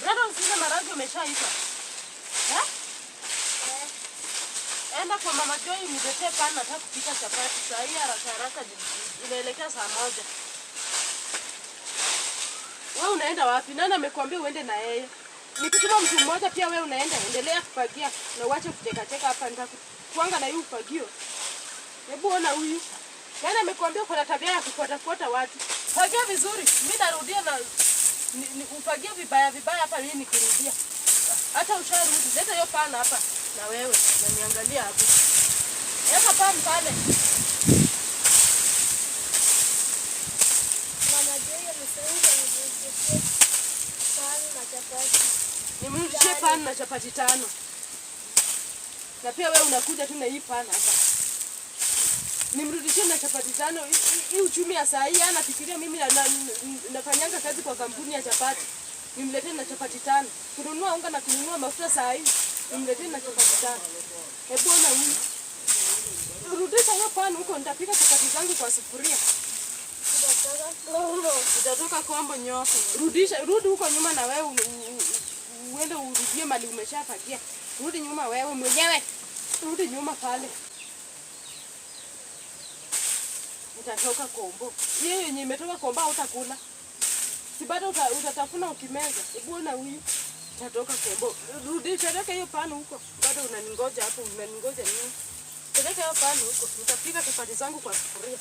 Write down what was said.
Hata usikize maradhi umeshaiva. Eh? Enda kwa Mama Joy niletee pana nataka kupika chapati. Saa hii haraka inaelekea saa 1. Wewe unaenda wapi? Nani amekuambia uende na yeye? Nikituma mtu mmoja pia wewe unaenda. Endelea kufagia na uache kucheka hapa nitakuanga na hiyo ufagio. Hebu ona huyu. Nani amekuambia kuna tabia ya kufuata watu? Fagia vizuri. Mimi narudia na ufagie vibaya hapa mimi nikirudia. Hata usharudi. Leta hiyo pana hapa na wewe na niangalia hapo. Weka pana pale. Mama Joy amesema nimrudishie pana na chapati 5. Na pia wewe unakuja tu na hii pana hapa. Nimrudishie na chapati 5. Hii uchumi ya saa hii anafikiria mimi nafanyanga kazi kwa kampuni ya chapati. Nimletee na chapati 5. Kununua unga na kununua mafuta saa hii. Nimletee na chapati 5. Hebu ona huyu. Rudisha hiyo pana huko nitapika chapati zangu kwa sufuria. Utatoka kombo nyoko. Rudi huko nyuma na wewe uende urudie mali umeshafagia. Rudi nyuma wewe mwenyewe. Rudi nyuma pale. Utatoka kombo. Hiyo yenye imetoka kombo utakula. Si bado utatafuna ukimeza. Hebu ona huyu. Utatoka kombo. Rudisha hiyo pana huko. Bado unaningoja hapo, unaningoja nini? Peleka hiyo pana huko. Nitapika chapati zangu kwa sufuria.